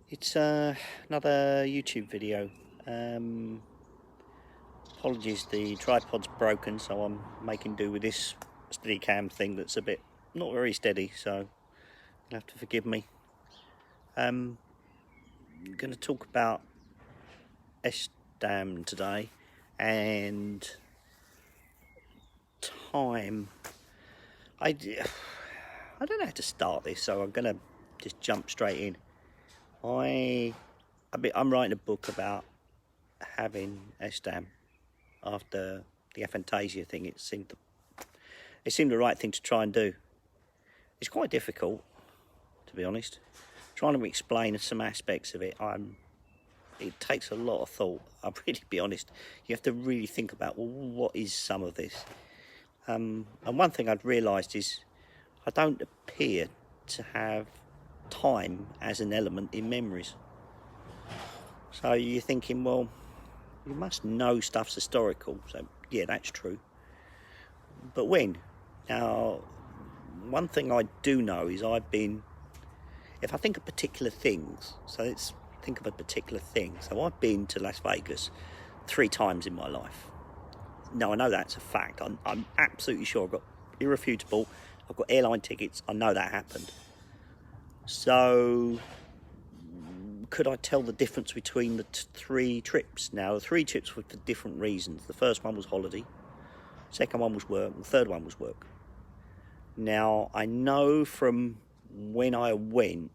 It's another YouTube video. Apologies, the tripod's broken, so I'm making do with this Steadicam thing that's a bit not very steady, so you'll have to forgive me. I'm going to talk about SDAM today and time. I don't know how to start this, so I'm going to just jump straight in. I'm writing a book about having SDAM after the Aphantasia thing. It seemed the right thing to try and do. It's quite difficult, to be honest. Trying to explain some aspects of it, it takes a lot of thought. I'll really be honest. You have to really think about, well, what is some of this? And one thing I've realised is I don't appear to have time as an element in memories. So you're thinking, well, you must know stuff's historical. So yeah, that's true. But when? Now, one thing I do know is if I think of particular things, so let's think of a particular thing. So I've been to Las Vegas 3 times in my life. Now, I know that's a fact. I'm absolutely sure. I've got irrefutable. I've got airline tickets. I know that happened. So could I tell the difference between the 3 trips? Now, the 3 trips were for different reasons. The first one was holiday, second one was work, and the third one was work. Now, I know from when I went,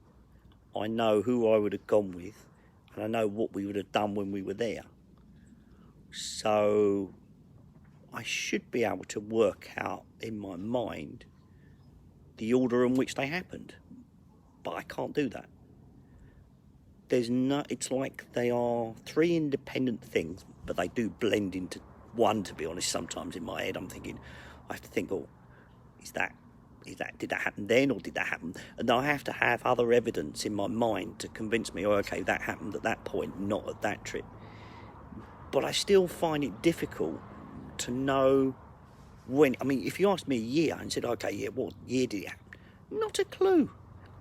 I know who I would have gone with, and I know what we would have done when we were there. So I should be able to work out in my mind the order in which they happened. But I can't do that. It's like they are 3 independent things, but they do blend into one, to be honest. Sometimes in my head I'm thinking, I have to think, oh, did that happen then, or did that happen? And I have to have other evidence in my mind to convince me, oh, okay, that happened at that point, not at that trip. But I still find it difficult to know when. I mean, if you asked me a year and said, okay, yeah, what year did it happen? Not a clue.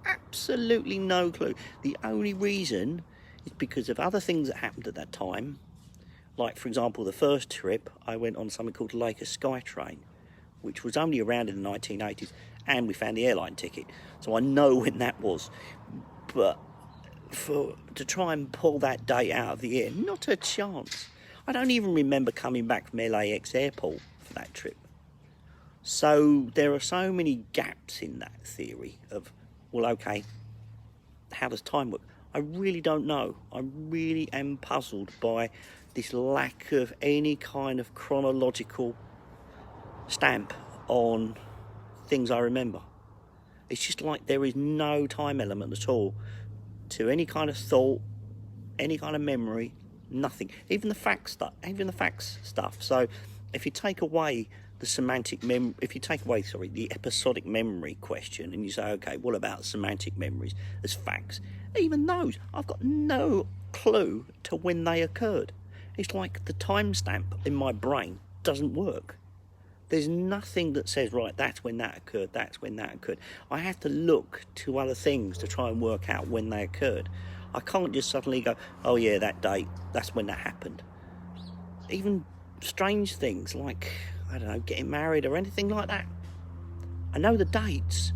Absolutely no clue. The only reason is because of other things that happened at that time. Like, for example, the first trip, I went on something called Lake of Skytrain, which was only around in the 1980s, and we found the airline ticket. So I know when that was. But to try and pull that date out of the air, not a chance. I don't even remember coming back from LAX airport for that trip. So there are so many gaps in that theory of, well, okay, how does time work? I really don't know. I really am puzzled by this lack of any kind of chronological stamp on things I remember. It's just like there is no time element at all to any kind of thought, any kind of memory, nothing. Even the facts stuff. So if you take away the episodic memory question, and you say, okay, what about semantic memories as facts? Even those, I've got no clue to when they occurred. It's like the timestamp in my brain doesn't work. There's nothing that says, right, that's when that occurred, that's when that occurred. I have to look to other things to try and work out when they occurred. I can't just suddenly go, oh yeah, that date, that's when that happened. Even strange things like, I don't know, getting married or anything like that. I know the dates,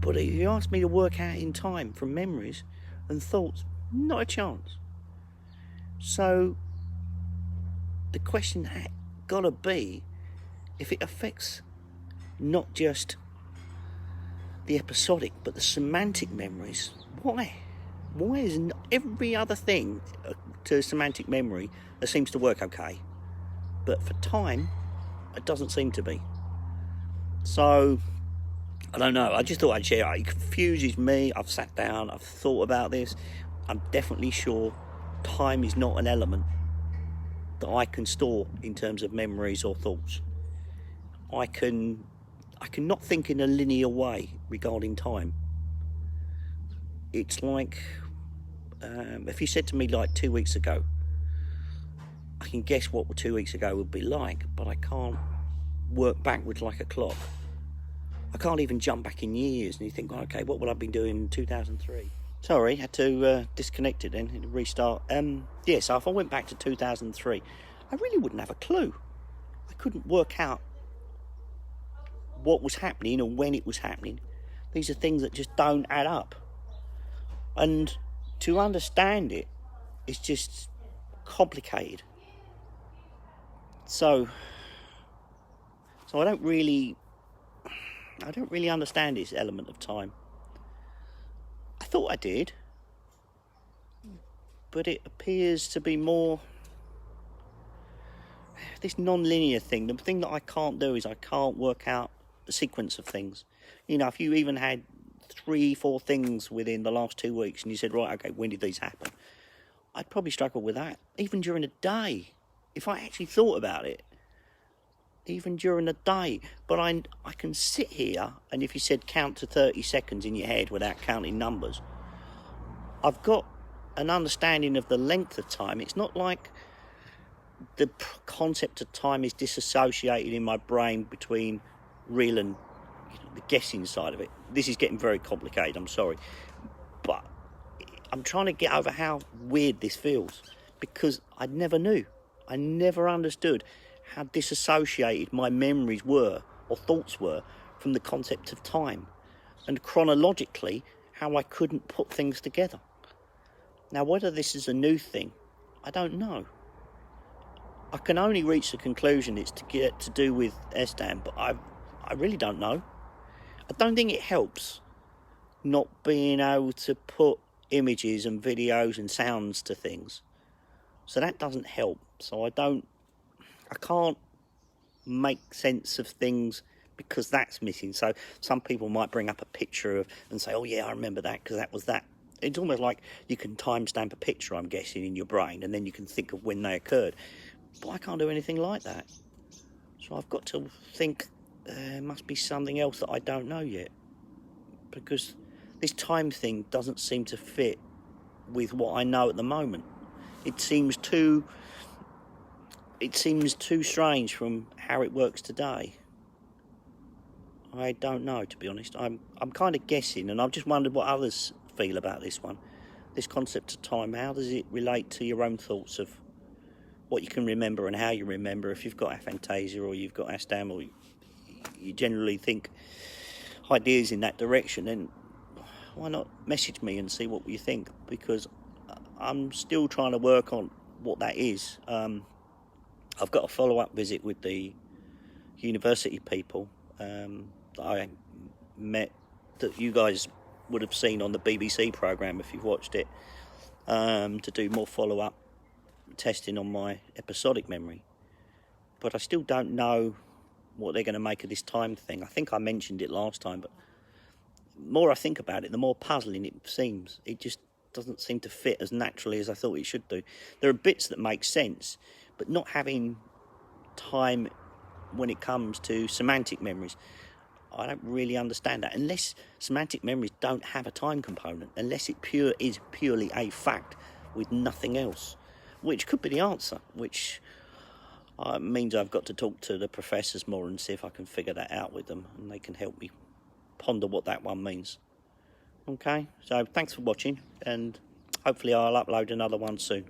but if you ask me to work out in time from memories and thoughts, not a chance. So the question had got to be, if it affects not just the episodic but the semantic memories, why? Why is every other thing to semantic memory that seems to work okay, but for time it doesn't seem to be? So I don't know, I just thought I'd share it. It confuses me. I've sat down, I've thought about this. I'm definitely sure time is not an element that I can store in terms of memories or thoughts. I can not think in a linear way regarding time. It's like if you said to me like 2 weeks ago, I can guess what 2 weeks ago would be like, but I can't work backwards like a clock. I can't even jump back in years and you think, well, okay, what would I have been doing in 2003? Sorry, had to disconnect it then, restart. Yeah, so if I went back to 2003, I really wouldn't have a clue. I couldn't work out what was happening or when it was happening. These are things that just don't add up. And to understand it, it's just complicated. So I don't really understand this element of time. I thought I did, but it appears to be more this non-linear thing. The thing that I can't do is I can't work out the sequence of things. You know, if you even had 3-4 things within the last 2 weeks and you said, right, okay, when did these happen? I'd probably struggle with that, even during the day, if I actually thought about it. Even during the day. But I can sit here, and if you said count to 30 seconds in your head without counting numbers, I've got an understanding of the length of time. It's not like the concept of time is disassociated in my brain between real and the guessing side of it. This is getting very complicated, I'm sorry. But I'm trying to get over how weird this feels, because I never knew. I never understood how disassociated my memories were, or thoughts were, from the concept of time. And chronologically, how I couldn't put things together. Now, whether this is a new thing, I don't know. I can only reach the conclusion it's to do with SDAM, but I really don't know. I don't think it helps not being able to put images and videos and sounds to things. So that doesn't help. So I can't make sense of things because that's missing. So some people might bring up a picture and say, oh yeah, I remember that because that was that. It's almost like you can timestamp a picture, I'm guessing, in your brain, and then you can think of when they occurred. But I can't do anything like that. So I've got to think there must be something else that I don't know yet, because this time thing doesn't seem to fit with what I know at the moment. It seems too strange from how it works today. I don't know, to be honest. I'm kind of guessing, and I've just wondered what others feel about this one. This concept of time, how does it relate to your own thoughts of what you can remember and how you remember? If you've got aphantasia or you've got SDAM, or you generally think ideas in that direction, then why not message me and see what you think, because I'm still trying to work on what that is. I've got a follow-up visit with the university people that I met, that you guys would have seen on the BBC programme if you've watched it, to do more follow-up testing on my episodic memory. But I still don't know what they're going to make of this time thing. I think I mentioned it last time, but the more I think about it, the more puzzling it seems. It just doesn't seem to fit as naturally as I thought it should do. There are bits that make sense, but not having time when it comes to semantic memories, I don't really understand that. Unless semantic memories don't have a time component, unless it is purely a fact with nothing else, which could be the answer, which means I've got to talk to the professors more and see if I can figure that out with them, and they can help me ponder what that one means. Okay, so thanks for watching, and hopefully I'll upload another one soon.